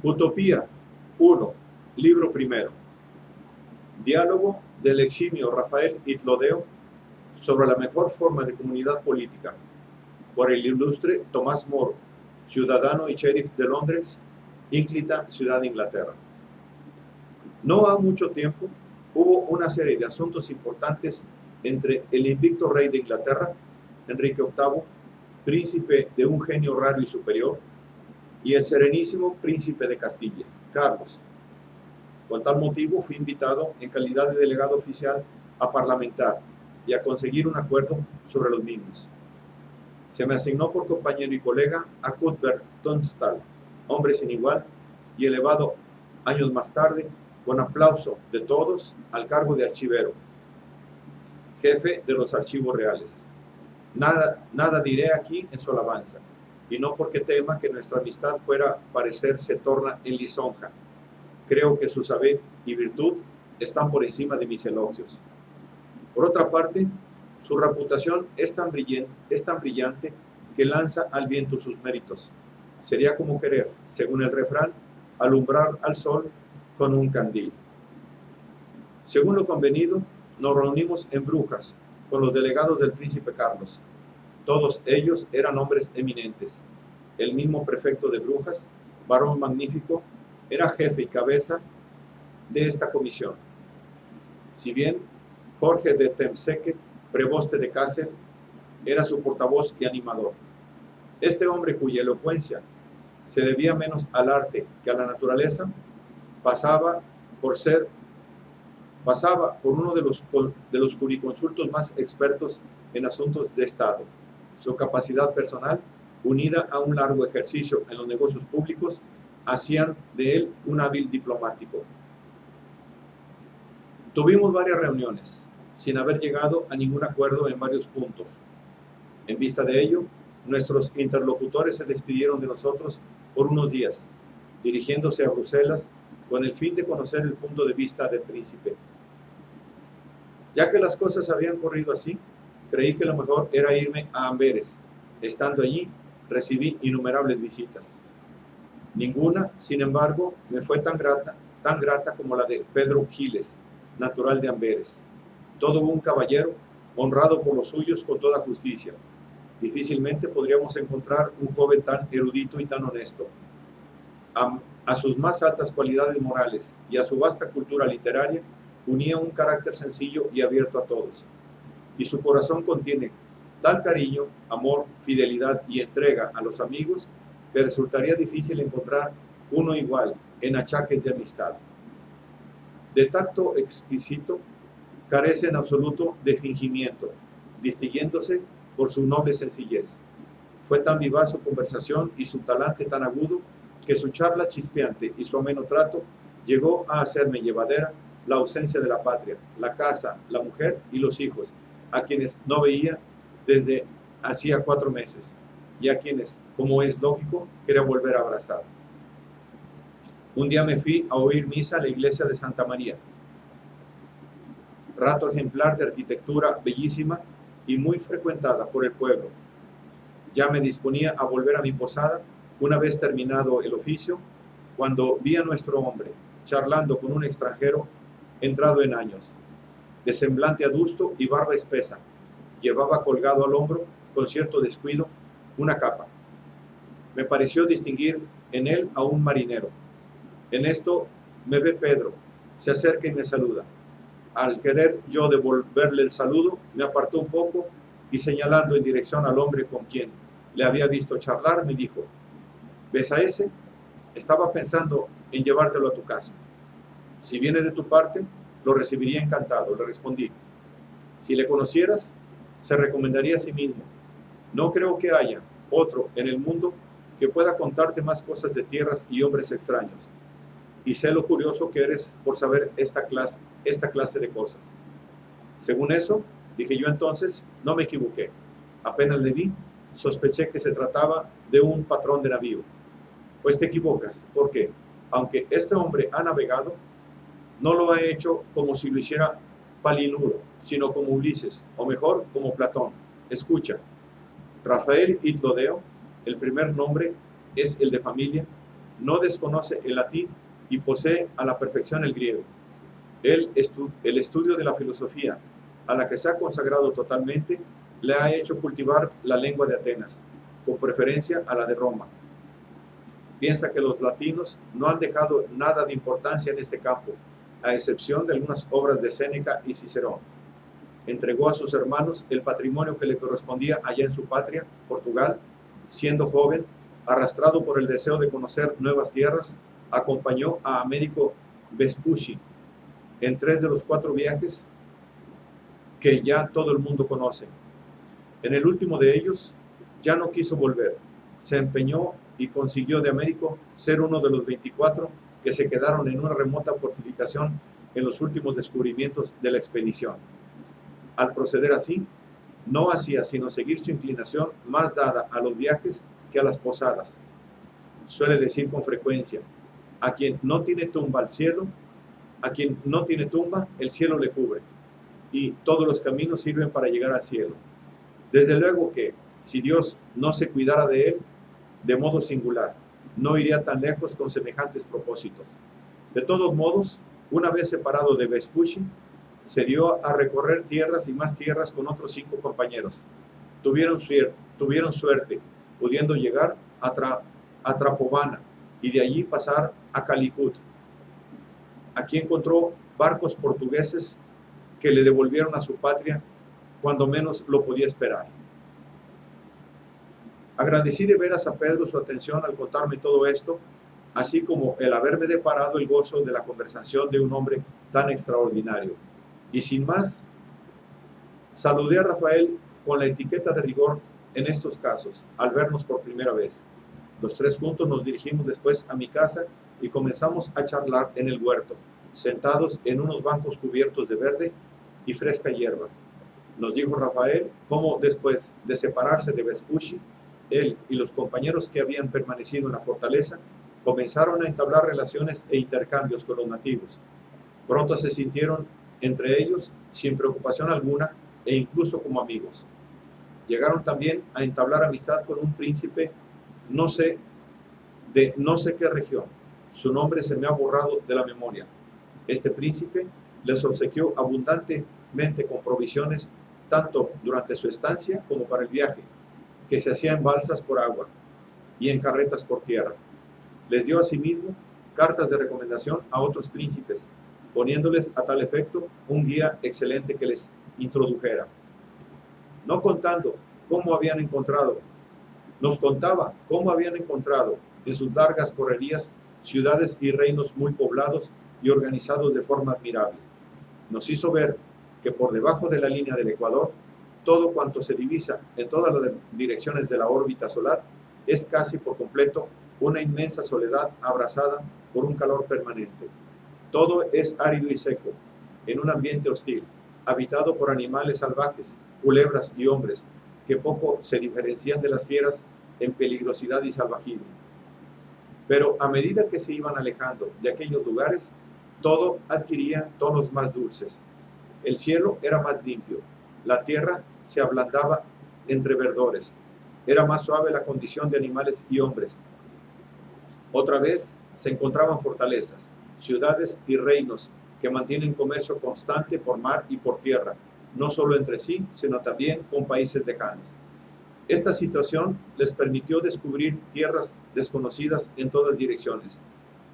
Utopía 1, libro primero. Diálogo del eximio Rafael Itlodeo sobre la mejor forma de comunidad política, por el ilustre Tomás Moro, ciudadano y sheriff de Londres, ínclita ciudad de Inglaterra. No ha mucho tiempo hubo una serie de asuntos importantes entre el invicto rey de Inglaterra, Enrique VIII, príncipe de un genio raro y superior, y el serenísimo príncipe de Castilla, Carlos. Con tal motivo fui invitado en calidad de delegado oficial a parlamentar y a conseguir un acuerdo sobre los mismos. Se me asignó por compañero y colega a Cuthbert Tunstall, hombre sin igual y elevado años más tarde, con aplauso de todos, al cargo de archivero, jefe de los archivos reales. Nada diré aquí en su alabanza, y no porque tema que nuestra amistad fuera parecerse torna en lisonja. Creo que su saber y virtud están por encima de mis elogios. Por otra parte, su reputación es tan brillante que lanza al viento sus méritos. Sería como querer, según el refrán, alumbrar al sol con un candil. Según lo convenido, nos reunimos en Brujas con los delegados del príncipe Carlos. Todos ellos eran hombres eminentes. El mismo prefecto de Brujas, varón magnífico, era jefe y cabeza de esta comisión. Si bien Jorge de Temseque, preboste de Cáceres, era su portavoz y animador. Este hombre, cuya elocuencia se debía menos al arte que a la naturaleza, pasaba por uno de los jurisconsultos más expertos en asuntos de Estado. Su capacidad personal, unida a un largo ejercicio en los negocios públicos, hacían de él un hábil diplomático. Tuvimos varias reuniones, sin haber llegado a ningún acuerdo en varios puntos. En vista de ello, nuestros interlocutores se despidieron de nosotros por unos días, dirigiéndose a Bruselas con el fin de conocer el punto de vista del príncipe. Ya que las cosas habían corrido así, creí que lo mejor era irme a Amberes. Estando allí, recibí innumerables visitas. Ninguna, sin embargo, me fue tan grata como la de Pedro Giles, natural de Amberes. Todo un caballero, honrado por los suyos con toda justicia. Difícilmente podríamos encontrar un joven tan erudito y tan honesto. A sus más altas cualidades morales y a su vasta cultura literaria, unía un carácter sencillo y abierto a todos. Y su corazón contiene tal cariño, amor, fidelidad y entrega a los amigos que resultaría difícil encontrar uno igual en achaques de amistad. De tacto exquisito, carece en absoluto de fingimiento, distinguiéndose por su noble sencillez. Fue tan vivaz su conversación y su talante tan agudo que su charla chispeante y su ameno trato llegó a hacerme llevadera la ausencia de la patria, la casa, la mujer y los hijos, a quienes no veía desde hacía 4 meses y a quienes, como es lógico, quería volver a abrazar. Un día me fui a oír misa a la iglesia de Santa María, rato ejemplar de arquitectura bellísima y muy frecuentada por el pueblo. Ya me disponía a volver a mi posada una vez terminado el oficio, cuando vi a nuestro hombre charlando con un extranjero entrado en años, de semblante adusto y barba espesa. Llevaba colgado al hombro, con cierto descuido, una capa. Me pareció distinguir en él a un marinero. En esto me ve Pedro, se acerca y me saluda. Al querer yo devolverle el saludo, me apartó un poco y, señalando en dirección al hombre con quien le había visto charlar, me dijo: ¿ves a ese? Estaba pensando en llevártelo a tu casa. Si viene de tu parte, lo recibiría encantado, le respondí. Si le conocieras, se recomendaría a sí mismo. No creo que haya otro en el mundo que pueda contarte más cosas de tierras y hombres extraños. Y sé lo curioso que eres por saber esta clase de cosas. Según eso, dije yo entonces, no me equivoqué. Apenas le vi, sospeché que se trataba de un patrón de navío. Pues te equivocas, porque, aunque este hombre ha navegado, no lo ha hecho como si lo hiciera Palinuro, sino como Ulises, o mejor, como Platón. Escucha, Rafael Itlodeo, el primer nombre es el de familia, no desconoce el latín y posee a la perfección el griego. El estudio de la filosofía, a la que se ha consagrado totalmente, le ha hecho cultivar la lengua de Atenas, con preferencia a la de Roma. Piensa que los latinos no han dejado nada de importancia en este campo, a excepción de algunas obras de Séneca y Cicerón. Entregó a sus hermanos el patrimonio que le correspondía allá en su patria, Portugal. Siendo joven, arrastrado por el deseo de conocer nuevas tierras, acompañó a Américo Vespucci en 3 de los 4 viajes que ya todo el mundo conoce. En el último de ellos, ya no quiso volver. Se empeñó y consiguió de Américo ser uno de los 24 que se quedaron en una remota fortificación en los últimos descubrimientos de la expedición. Al proceder así, no hacía sino seguir su inclinación más dada a los viajes que a las posadas. Suele decir con frecuencia: a quien no tiene tumba al cielo, a quien no tiene tumba, el cielo le cubre, y todos los caminos sirven para llegar al cielo. Desde luego que, si Dios no se cuidara de él, de modo singular, no iría tan lejos con semejantes propósitos. De todos modos, una vez separado de Vespucci, se dio a recorrer tierras y más tierras con otros 5 compañeros. Tuvieron suerte, pudiendo llegar a Trapovana y de allí pasar a Calicut. Aquí encontró barcos portugueses que le devolvieron a su patria cuando menos lo podía esperar. Agradecí de veras a Pedro su atención al contarme todo esto, así como el haberme deparado el gozo de la conversación de un hombre tan extraordinario. Y sin más, saludé a Rafael con la etiqueta de rigor en estos casos, al vernos por primera vez. Los 3 juntos nos dirigimos después a mi casa y comenzamos a charlar en el huerto, sentados en unos bancos cubiertos de verde y fresca hierba. Nos dijo Rafael cómo después de separarse de Vespucci, él y los compañeros que habían permanecido en la fortaleza comenzaron a entablar relaciones e intercambios con los nativos. Pronto se sintieron entre ellos sin preocupación alguna e incluso como amigos. Llegaron también a entablar amistad con un príncipe de no sé qué región. Su nombre se me ha borrado de la memoria. Este príncipe les obsequió abundantemente con provisiones tanto durante su estancia como para el viaje, que se hacía en balsas por agua y en carretas por tierra. Les dio asimismo cartas de recomendación a otros príncipes, poniéndoles a tal efecto un guía excelente que les introdujera. Nos contaba cómo habían encontrado en sus largas correrías ciudades y reinos muy poblados y organizados de forma admirable. Nos hizo ver que por debajo de la línea del Ecuador, todo cuanto se divisa en todas las direcciones de la órbita solar es casi por completo una inmensa soledad abrazada por un calor permanente. Todo es árido y seco, en un ambiente hostil, habitado por animales salvajes, culebras y hombres, que poco se diferencian de las fieras en peligrosidad y salvajismo. Pero a medida que se iban alejando de aquellos lugares, todo adquiría tonos más dulces. El cielo era más limpio, la tierra se ablandaba entre verdores, era más suave la condición de animales y hombres. Otra vez se encontraban fortalezas, ciudades y reinos que mantienen comercio constante por mar y por tierra, no solo entre sí, sino también con países lejanos. Esta situación les permitió descubrir tierras desconocidas en todas direcciones.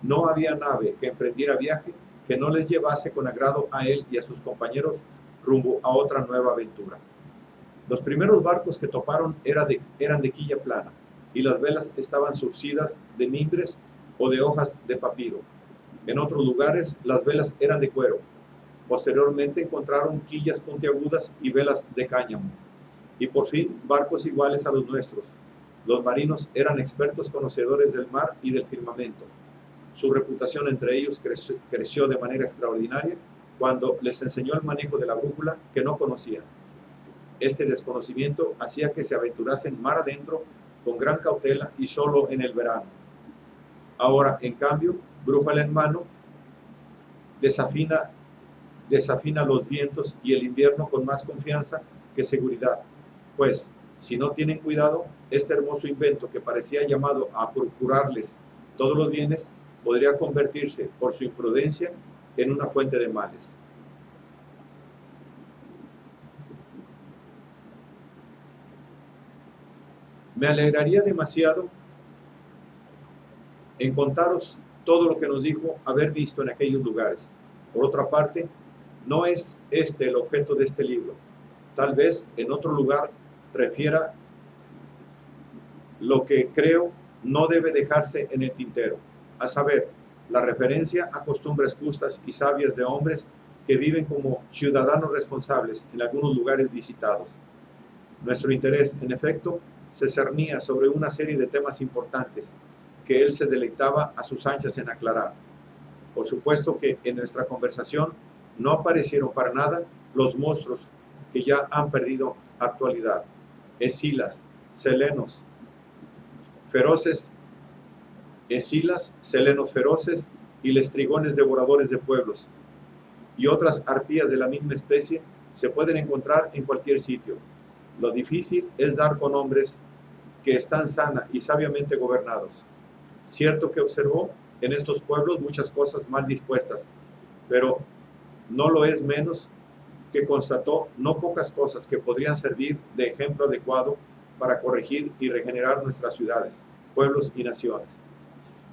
No había nave que emprendiera viaje que no les llevase con agrado a él y a sus compañeros rumbo a otra nueva aventura. Los primeros barcos que toparon eran de quilla plana, y las velas estaban surcidas de mimbres o de hojas de papiro. En otros lugares las velas eran de cuero. Posteriormente encontraron quillas puntiagudas y velas de cáñamo. Y por fin barcos iguales a los nuestros. Los marinos eran expertos conocedores del mar y del firmamento. Su reputación entre ellos creció de manera extraordinaria cuando les enseñó el manejo de la brújula que no conocían. Este desconocimiento hacía que se aventurasen mar adentro con gran cautela y solo en el verano. Ahora, en cambio, brújula en mano, desafina los vientos y el invierno con más confianza que seguridad, pues, si no tienen cuidado, este hermoso invento que parecía llamado a procurarles todos los bienes, podría convertirse por su imprudencia en una fuente de males. Me alegraría demasiado en contaros todo lo que nos dijo haber visto en aquellos lugares. Por otra parte, no es este el objeto de este libro. Tal vez en otro lugar refiera lo que creo no debe dejarse en el tintero, a saber, la referencia a costumbres justas y sabias de hombres que viven como ciudadanos responsables en algunos lugares visitados. Nuestro interés, en efecto, se cernía sobre una serie de temas importantes que él se deleitaba a sus anchas en aclarar. Por supuesto que en nuestra conversación no aparecieron para nada los monstruos que ya han perdido actualidad, Escilas, Selenos feroces y lestrigones devoradores de pueblos, y otras arpías de la misma especie se pueden encontrar en cualquier sitio. Lo difícil es dar con hombres que están sana y sabiamente gobernados. Cierto que observó en estos pueblos muchas cosas mal dispuestas, pero no lo es menos que constató no pocas cosas que podrían servir de ejemplo adecuado para corregir y regenerar nuestras ciudades, pueblos y naciones.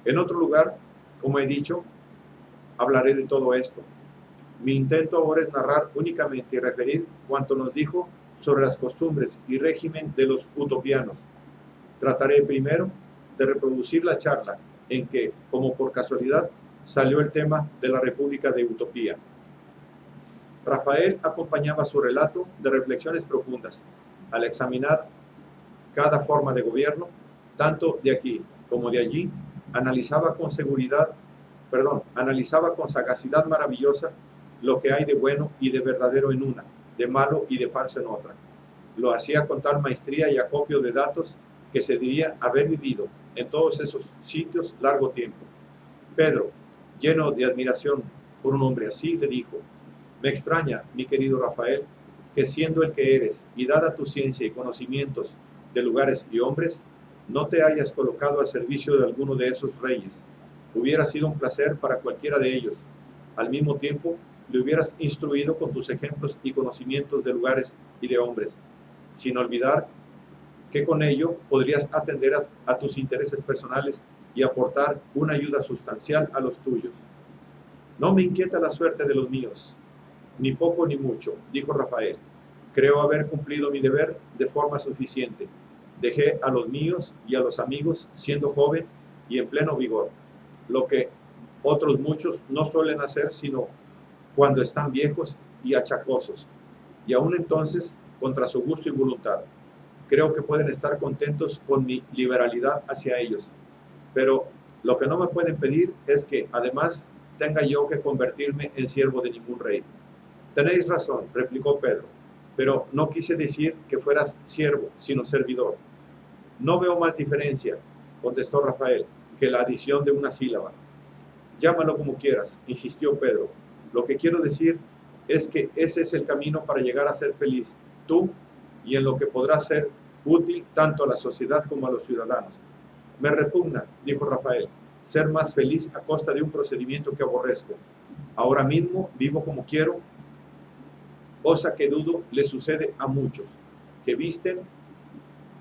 En otro lugar, como he dicho, hablaré de todo esto. Mi intento ahora es narrar únicamente y referir cuanto nos dijo sobre las costumbres y régimen de los utopianos. Trataré primero de reproducir la charla en que, como por casualidad, salió el tema de la República de Utopía. Rafael acompañaba su relato de reflexiones profundas. Al examinar cada forma de gobierno, tanto de aquí como de allí, analizaba con sagacidad maravillosa lo que hay de bueno y de verdadero en una, de malo y de falso en otra. Lo hacía con tal maestría y acopio de datos que se diría haber vivido en todos esos sitios largo tiempo. Pedro, lleno de admiración por un hombre así, le dijo: me extraña, mi querido Rafael, que siendo el que eres y dada tu ciencia y conocimientos de lugares y hombres, no te hayas colocado al servicio de alguno de esos reyes. Hubiera sido un placer para cualquiera de ellos. Al mismo tiempo, le hubieras instruido con tus ejemplos y conocimientos de lugares y de hombres, sin olvidar que con ello podrías atender a tus intereses personales y aportar una ayuda sustancial a los tuyos. No me inquieta la suerte de los míos, ni poco ni mucho, dijo Rafael. Creo haber cumplido mi deber de forma suficiente. Dejé a los míos y a los amigos siendo joven y en pleno vigor, lo que otros muchos no suelen hacer sino cuando están viejos y achacosos, y aún entonces contra su gusto y voluntad. Creo que pueden estar contentos con mi liberalidad hacia ellos, pero lo que no me pueden pedir es que, además, tenga yo que convertirme en siervo de ningún rey. Tenéis razón, replicó Pedro, pero no quise decir que fueras siervo, sino servidor. No veo más diferencia, contestó Rafael, que la adición de una sílaba. Llámalo como quieras, insistió Pedro. Lo que quiero decir es que ese es el camino para llegar a ser feliz, tú, y en lo que podrá ser útil tanto a la sociedad como a los ciudadanos. Me repugna, dijo Rafael, ser más feliz a costa de un procedimiento que aborrezco. Ahora mismo vivo como quiero, cosa que dudo le sucede a muchos, que visten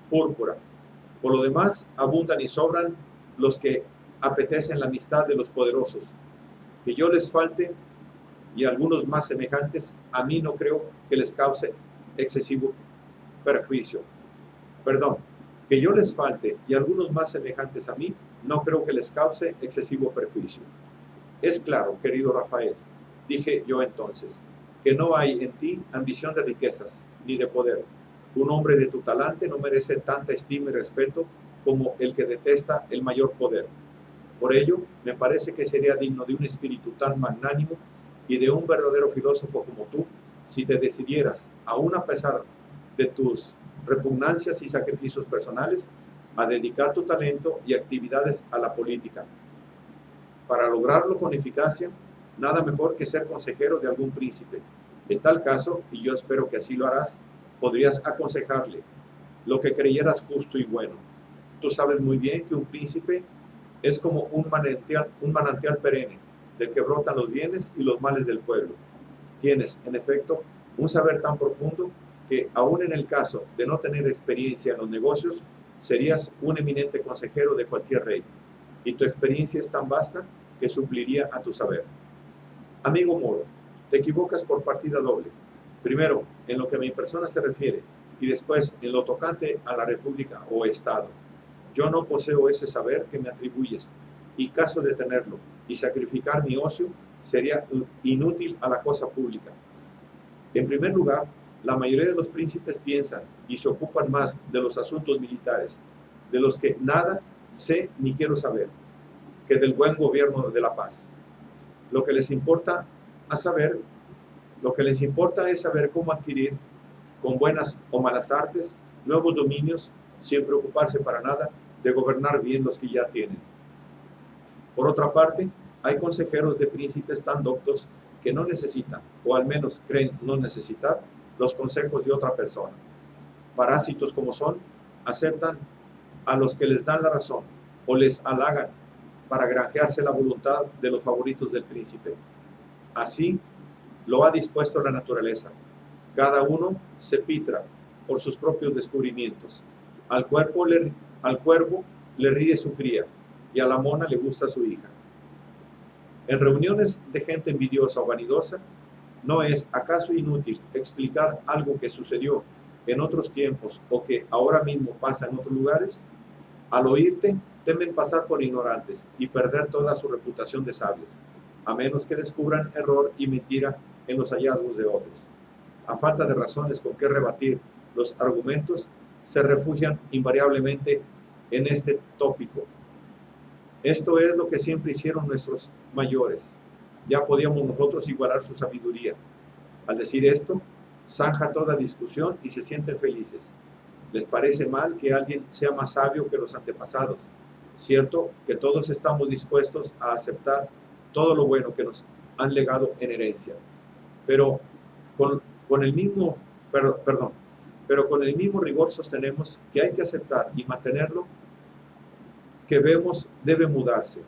púrpura. Por lo demás, abundan y sobran los que apetecen la amistad de los poderosos. Que yo les falte, y algunos más semejantes, a mí no creo que les cause excesivo perjuicio. Que yo les falte, y algunos más semejantes a mí, no creo que les cause excesivo perjuicio. Es claro, querido Rafael, dije yo entonces, que no hay en ti ambición de riquezas, ni de poder. Un hombre de tu talante no merece tanta estima y respeto como el que detesta el mayor poder. Por ello, me parece que sería digno de un espíritu tan magnánimo y de un verdadero filósofo como tú, si te decidieras, aun a pesar de tus repugnancias y sacrificios personales, a dedicar tu talento y actividades a la política. Para lograrlo con eficacia, nada mejor que ser consejero de algún príncipe. En tal caso, y yo espero que así lo harás, podrías aconsejarle lo que creyeras justo y bueno. Tú sabes muy bien que un príncipe es como un manantial perenne, del que brotan los bienes y los males del pueblo. Tienes, en efecto, un saber tan profundo que, aun en el caso de no tener experiencia en los negocios, serías un eminente consejero de cualquier rey, y tu experiencia es tan vasta que supliría a tu saber. Amigo Moro, te equivocas por partida doble. Primero, en lo que a mi persona se refiere, y después en lo tocante a la República o Estado. Yo no poseo ese saber que me atribuyes, y caso de tenerlo y sacrificar mi ocio, sería inútil a la cosa pública. En primer lugar, la mayoría de los príncipes piensan y se ocupan más de los asuntos militares, de los que nada sé ni quiero saber, que del buen gobierno de la paz. Lo que les importa es saber cómo adquirir, con buenas o malas artes, nuevos dominios, sin preocuparse para nada de gobernar bien los que ya tienen. Por otra parte, hay consejeros de príncipes tan doctos que no necesitan, o al menos creen no necesitar, los consejos de otra persona. Parásitos como son, aceptan a los que les dan la razón o les halagan para granjearse la voluntad de los favoritos del príncipe. Así lo ha dispuesto la naturaleza. Cada uno se pitra por sus propios descubrimientos. Al cuervo le ríe su cría y a la mona le gusta su hija. En reuniones de gente envidiosa o vanidosa, ¿no es acaso inútil explicar algo que sucedió en otros tiempos o que ahora mismo pasa en otros lugares? Al oírte, temen pasar por ignorantes y perder toda su reputación de sabios, a menos que descubran error y mentira en los hallazgos de otros. A falta de razones con que rebatir los argumentos, se refugian invariablemente en este tópico. Esto es lo que siempre hicieron nuestros mayores. Ya podíamos nosotros igualar su sabiduría. Al decir esto, zanja toda discusión y se sienten felices. Les parece mal que alguien sea más sabio que los antepasados. Cierto que todos estamos dispuestos a aceptar todo lo bueno que nos han legado en herencia, pero con el mismo rigor sostenemos que hay que aceptar y mantenerlo que vemos debe mudarse.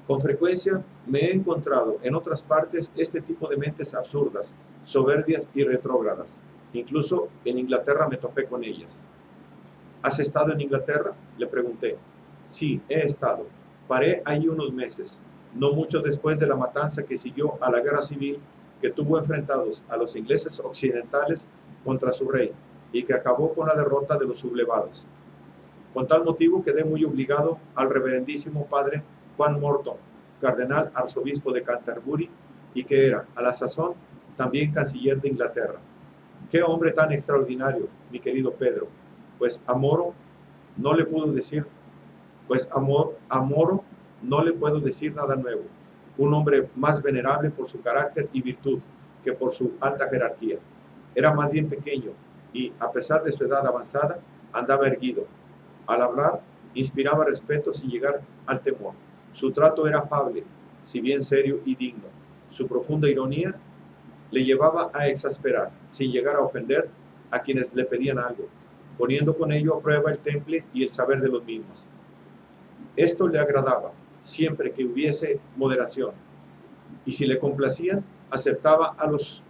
Con frecuencia me he encontrado en otras partes este tipo de mentes absurdas, soberbias y retrógradas. Incluso en Inglaterra me topé con ellas. ¿Has estado en Inglaterra?, le pregunté. Sí, he estado. Paré allí unos meses, no mucho después de la matanza que siguió a la guerra civil que tuvo enfrentados a los ingleses occidentales contra su rey y que acabó con la derrota de los sublevados. Con tal motivo quedé muy obligado al reverendísimo padre Juan Morton, cardenal arzobispo de Canterbury, y que era, a la sazón, también canciller de Inglaterra. ¡Qué hombre tan extraordinario, mi querido Pedro! Pues a Moro no le puedo decir nada nuevo. Un hombre más venerable por su carácter y virtud que por su alta jerarquía. Era más bien pequeño y, a pesar de su edad avanzada, andaba erguido. Al hablar, inspiraba respeto sin llegar al temor. Su trato era afable, si bien serio y digno. Su profunda ironía le llevaba a exasperar, sin llegar a ofender, a quienes le pedían algo, poniendo con ello a prueba el temple y el saber de los mismos. Esto le agradaba, siempre que hubiese moderación, y si le complacían, aceptaba a los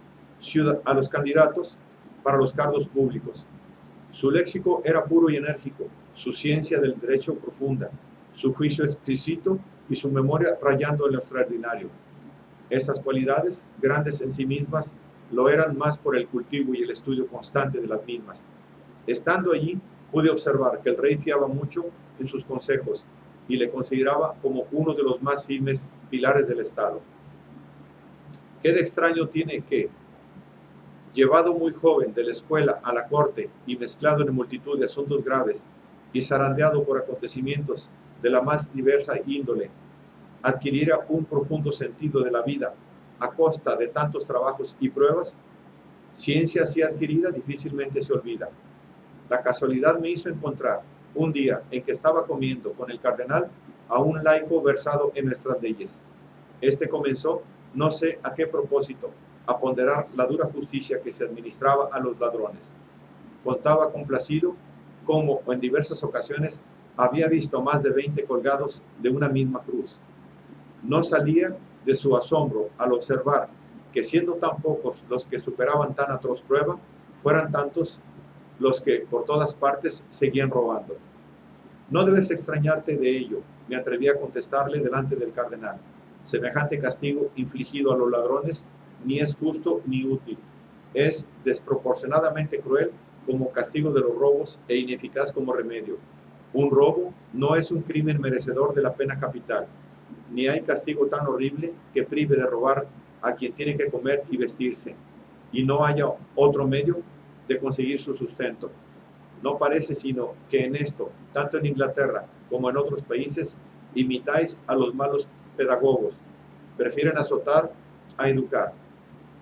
candidatos para los cargos públicos. Su léxico era puro y enérgico, su ciencia del derecho profunda, su juicio exquisito y su memoria rayando en lo extraordinario. Estas cualidades, grandes en sí mismas, lo eran más por el cultivo y el estudio constante de las mismas. Estando allí, pude observar que el rey fiaba mucho en sus consejos y le consideraba como uno de los más firmes pilares del Estado. ¿Qué de extraño tiene que, llevado muy joven de la escuela a la corte y mezclado en multitud de asuntos graves y zarandeado por acontecimientos de la más diversa índole, adquiriera un profundo sentido de la vida a costa de tantos trabajos y pruebas? Ciencia así adquirida difícilmente se olvida. La casualidad me hizo encontrar, un día en que estaba comiendo con el cardenal, a un laico versado en nuestras leyes. Este comenzó, no sé a qué propósito, a ponderar la dura justicia que se administraba a los ladrones. Contaba complacido como en diversas ocasiones había visto más de 20 colgados de una misma cruz. No salía de su asombro al observar que, siendo tan pocos los que superaban tan atroz prueba, fueran tantos los que por todas partes seguían robando. No debes extrañarte de ello, me atreví a contestarle delante del cardenal. Semejante castigo infligido a los ladrones ni es justo ni útil. Es desproporcionadamente cruel como castigo de los robos e ineficaz como remedio. Un robo no es un crimen merecedor de la pena capital, ni hay castigo tan horrible que prive de robar a quien tiene que comer y vestirse, y no haya otro medio de conseguir su sustento. No parece sino que en esto, tanto en Inglaterra como en otros países, imitáis a los malos pedagogos. Prefieren azotar a educar.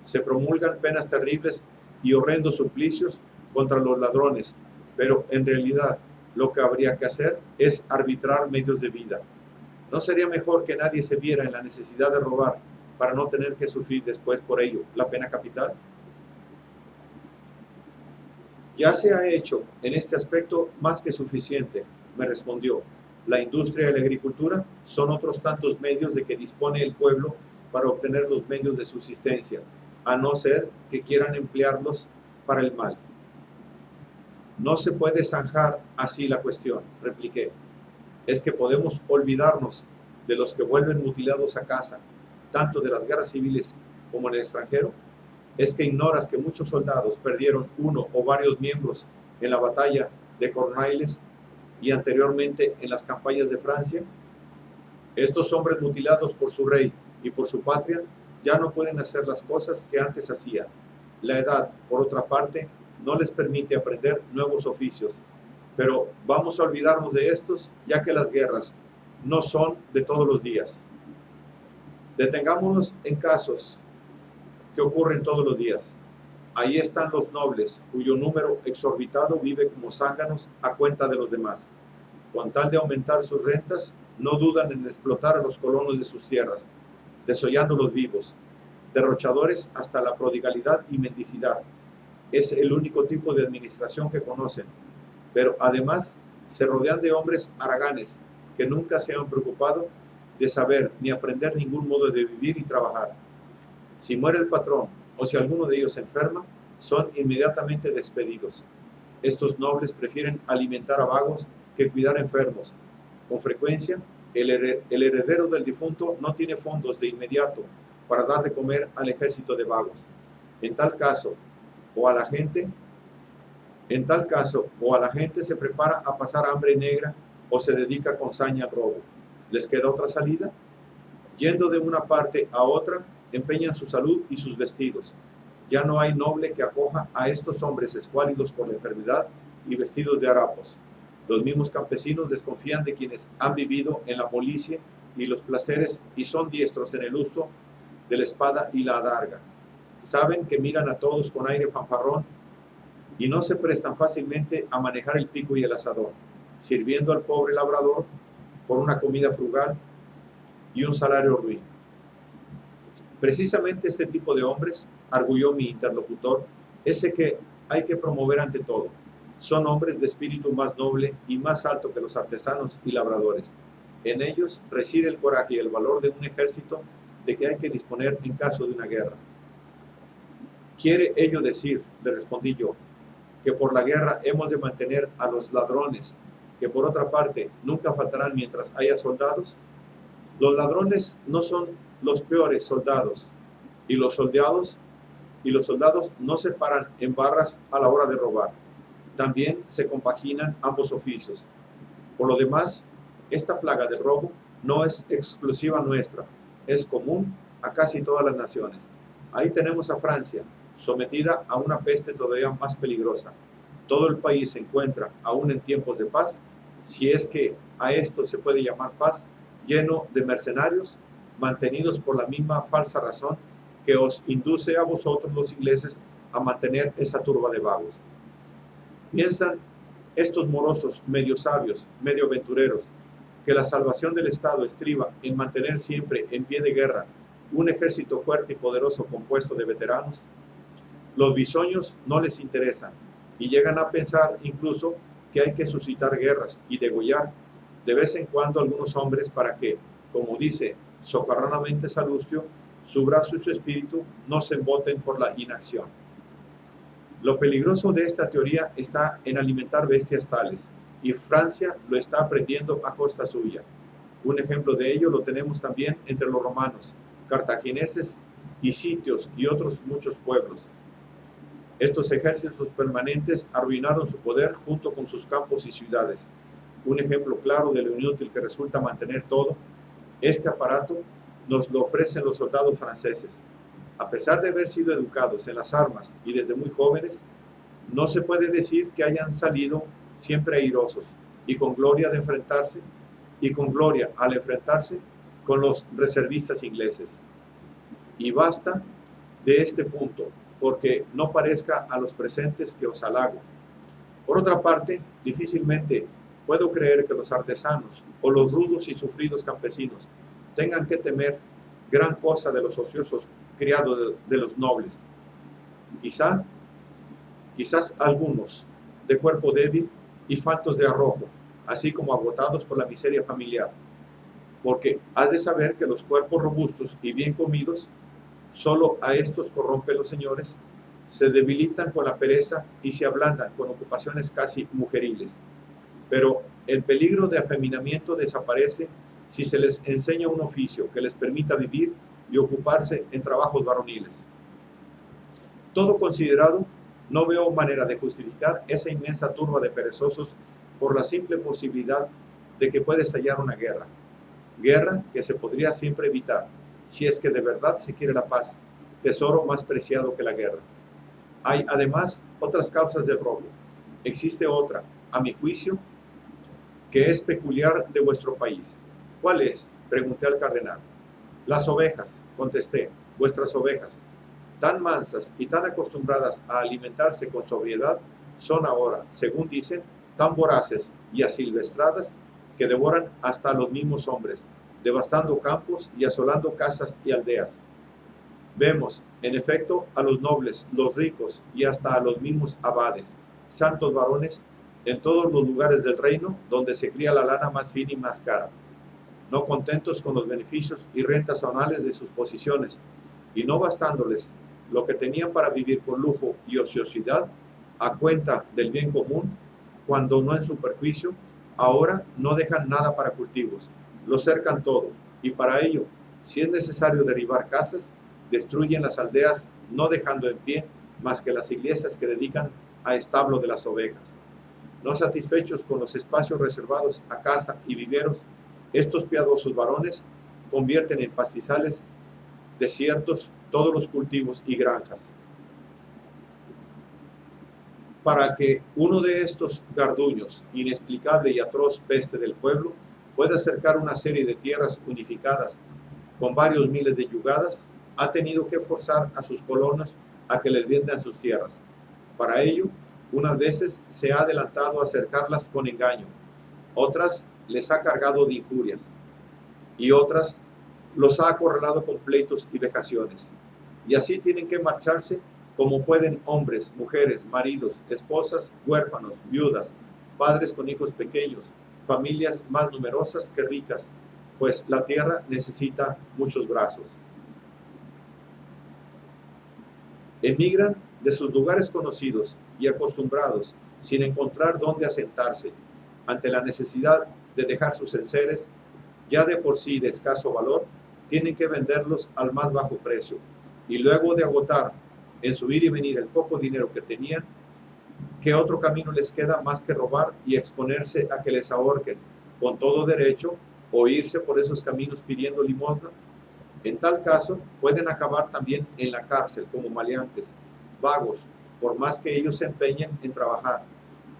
Se promulgan penas terribles y horrendos suplicios contra los ladrones, pero en realidad lo que habría que hacer es arbitrar medios de vida. ¿No sería mejor que nadie se viera en la necesidad de robar para no tener que sufrir después por ello la pena capital? Ya se ha hecho en este aspecto más que suficiente, me respondió. La industria y la agricultura son otros tantos medios de que dispone el pueblo para obtener los medios de subsistencia, a no ser que quieran emplearlos para el mal. No se puede zanjar así la cuestión, repliqué. Es que podemos olvidarnos de los que vuelven mutilados a casa, tanto de las guerras civiles como en el extranjero. Es que ignoras que muchos soldados perdieron uno o varios miembros en la batalla de Cornualles y anteriormente en las campañas de Francia. Estos hombres mutilados por su rey y por su patria ya no pueden hacer las cosas que antes hacían. La edad, por otra parte, no les permite aprender nuevos oficios, pero vamos a olvidarnos de estos, ya que las guerras no son de todos los días. Detengámonos en casos que ocurren todos los días. Ahí están los nobles, cuyo número exorbitado vive como zánganos a cuenta de los demás. Con tal de aumentar sus rentas, no dudan en explotar a los colonos de sus tierras, desollándolos vivos, derrochadores hasta la prodigalidad y mendicidad. Es el único tipo de administración que conocen, pero además se rodean de hombres haraganes que nunca se han preocupado de saber ni aprender ningún modo de vivir y trabajar. Si muere el patrón o si alguno de ellos se enferma, son inmediatamente despedidos. Estos nobles prefieren alimentar a vagos que cuidar enfermos. Con frecuencia, el heredero del difunto no tiene fondos de inmediato para dar de comer al ejército de vagos. En tal caso, o a la gente se prepara a pasar hambre negra o se dedica con saña al robo. ¿Les queda otra salida? Yendo de una parte a otra, empeñan su salud y sus vestidos. Ya no hay noble que acoja a estos hombres escuálidos por la enfermedad y vestidos de harapos. Los mismos campesinos desconfían de quienes han vivido en la molicie y los placeres y son diestros en el uso de la espada y la adarga. Saben que miran a todos con aire fanfarrón y no se prestan fácilmente a manejar el pico y el asador, sirviendo al pobre labrador por una comida frugal y un salario ruin. Precisamente este tipo de hombres, arguyó mi interlocutor, ese que hay que promover ante todo. Son hombres de espíritu más noble y más alto que los artesanos y labradores. En ellos reside el coraje y el valor de un ejército de que hay que disponer en caso de una guerra. ¿Quiere ello decir, le respondí yo, que por la guerra hemos de mantener a los ladrones, que por otra parte nunca faltarán mientras haya soldados? Los ladrones no son los peores soldados, y los soldados no se paran en barras a la hora de robar. También se compaginan ambos oficios. Por lo demás, esta plaga del robo no es exclusiva nuestra, es común a casi todas las naciones. Ahí tenemos a Francia, sometida a una peste todavía más peligrosa. Todo el país se encuentra, aún en tiempos de paz, si es que a esto se puede llamar paz, lleno de mercenarios, mantenidos por la misma falsa razón que os induce a vosotros los ingleses a mantener esa turba de vagos. Piensan estos morosos, medio sabios, medio aventureros, que la salvación del Estado estriba en mantener siempre en pie de guerra un ejército fuerte y poderoso compuesto de veteranos. Los bisoños no les interesan y llegan a pensar incluso que hay que suscitar guerras y degollar de vez en cuando algunos hombres para que, como dice socarronamente Salustio, su brazo y su espíritu no se emboten por la inacción. Lo peligroso de esta teoría está en alimentar bestias tales, y Francia lo está aprendiendo a costa suya. Un ejemplo de ello lo tenemos también entre los romanos, cartagineses y sitios y otros muchos pueblos. Estos ejércitos permanentes arruinaron su poder junto con sus campos y ciudades. Un ejemplo claro de lo inútil que resulta mantener todo, este aparato nos lo ofrecen los soldados franceses. A pesar de haber sido educados en las armas y desde muy jóvenes, no se puede decir que hayan salido siempre airosos y con gloria al enfrentarse con los reservistas ingleses. Y basta de este punto, porque no parezca a los presentes que os halago. Por otra parte, difícilmente puedo creer que los artesanos o los rudos y sufridos campesinos tengan que temer gran cosa de los ociosos criados de los nobles. Quizás algunos de cuerpo débil y faltos de arrojo, así como agotados por la miseria familiar, porque has de saber que los cuerpos robustos y bien comidos, solo a estos corrompen los señores, se debilitan con la pereza y se ablandan con ocupaciones casi mujeriles. Pero el peligro de afeminamiento desaparece si se les enseña un oficio que les permita vivir y ocuparse en trabajos varoniles. Todo considerado, no veo manera de justificar esa inmensa turba de perezosos por la simple posibilidad de que puede estallar una guerra que se podría siempre evitar, si es que de verdad se quiere la paz, tesoro más preciado que la guerra. Hay además otras causas del robo. Existe otra, a mi juicio, que es peculiar de vuestro país. ¿Cuál es?, pregunté al cardenal. Las ovejas, contesté, vuestras ovejas, tan mansas y tan acostumbradas a alimentarse con sobriedad, son ahora, según dicen, tan voraces y asilvestradas que devoran hasta a los mismos hombres, devastando campos y asolando casas y aldeas. Vemos, en efecto, a los nobles, los ricos y hasta a los mismos abades, santos varones, en todos los lugares del reino donde se cría la lana más fina y más cara, no contentos con los beneficios y rentas anuales de sus posiciones, y no bastándoles lo que tenían para vivir con lujo y ociosidad a cuenta del bien común, cuando no en su perjuicio, ahora no dejan nada para cultivos, lo cercan todo, y para ello, si es necesario derribar casas, destruyen las aldeas, no dejando en pie más que las iglesias que dedican a establo de las ovejas. No satisfechos con los espacios reservados a caza y viveros, estos piadosos varones convierten en pastizales desiertos todos los cultivos y granjas. Para que uno de estos garduños, inexplicable y atroz peste del pueblo, pueda acercar una serie de tierras unificadas con varios miles de yugadas, ha tenido que forzar a sus colonos a que les vendan sus tierras. Para ello, unas veces se ha adelantado a acercarlas con engaño, otras les ha cargado de injurias, y otras los ha acorralado con pleitos y vejaciones. Y así tienen que marcharse como pueden hombres, mujeres, maridos, esposas, huérfanos, viudas, padres con hijos pequeños, familias más numerosas que ricas, pues la tierra necesita muchos brazos. Emigran de sus lugares conocidos y acostumbrados, sin encontrar dónde asentarse, ante la necesidad de dejar sus enseres, ya de por sí de escaso valor, tienen que venderlos al más bajo precio, y luego de agotar en su ir y venir el poco dinero que tenían, ¿qué otro camino les queda más que robar y exponerse a que les ahorquen con todo derecho o irse por esos caminos pidiendo limosna? En tal caso, pueden acabar también en la cárcel como maleantes, vagos, por más que ellos se empeñen en trabajar,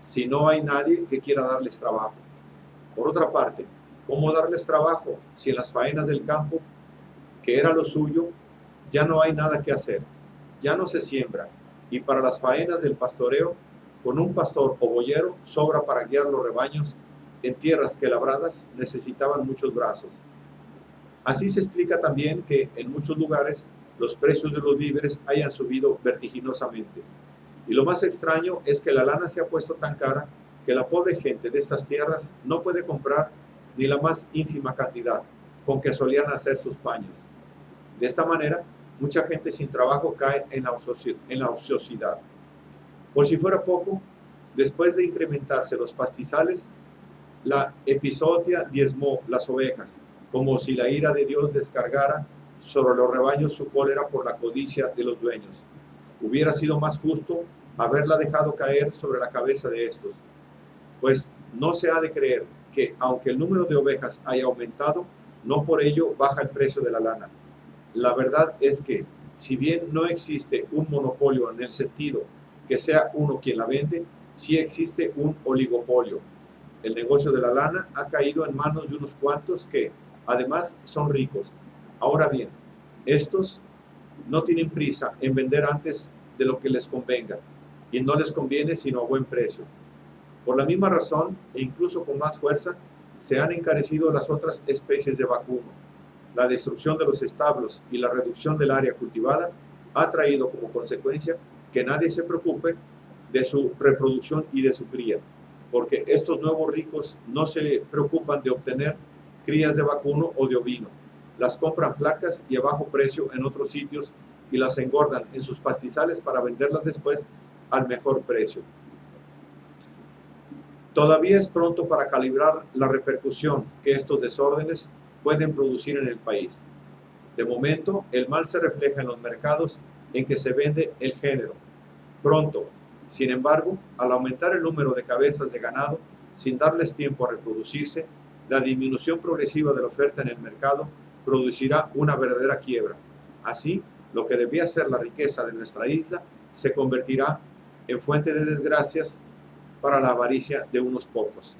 si no hay nadie que quiera darles trabajo. Por otra parte, ¿cómo darles trabajo si en las faenas del campo, que era lo suyo, ya no hay nada que hacer, ya no se siembra, y para las faenas del pastoreo, con un pastor o boyero sobra para guiar los rebaños en tierras que labradas necesitaban muchos brazos? Así se explica también que en muchos lugares los precios de los víveres hayan subido vertiginosamente. Y lo más extraño es que la lana se ha puesto tan cara que la pobre gente de estas tierras no puede comprar ni la más ínfima cantidad con que solían hacer sus paños. De esta manera, mucha gente sin trabajo cae en la ociosidad. Por si fuera poco, después de incrementarse los pastizales, la epizotia diezmó las ovejas, como si la ira de Dios descargara sobre los rebaños su cólera por la codicia de los dueños. Hubiera sido más justo haberla dejado caer sobre la cabeza de estos, pues no se ha de creer que, aunque el número de ovejas haya aumentado, no por ello baja el precio de la lana. La verdad es que, si bien no existe un monopolio en el sentido que sea uno quien la vende, sí existe un oligopolio. El negocio de la lana ha caído en manos de unos cuantos que, además, son ricos. Ahora bien, estos no tienen prisa en vender antes de lo que les convenga, y no les conviene sino a buen precio. Por la misma razón, e incluso con más fuerza, se han encarecido las otras especies de vacuno. La destrucción de los establos y la reducción del área cultivada ha traído como consecuencia que nadie se preocupe de su reproducción y de su cría, porque estos nuevos ricos no se preocupan de obtener crías de vacuno o de ovino. Las compran flacas y a bajo precio en otros sitios y las engordan en sus pastizales para venderlas después al mejor precio. Todavía es pronto para calibrar la repercusión que estos desórdenes pueden producir en el país. De momento, el mal se refleja en los mercados en que se vende el género. Pronto, sin embargo, al aumentar el número de cabezas de ganado, sin darles tiempo a reproducirse, la disminución progresiva de la oferta en el mercado producirá una verdadera quiebra. Así, lo que debía ser la riqueza de nuestra isla se convertirá en fuente de desgracias para la avaricia de unos pocos.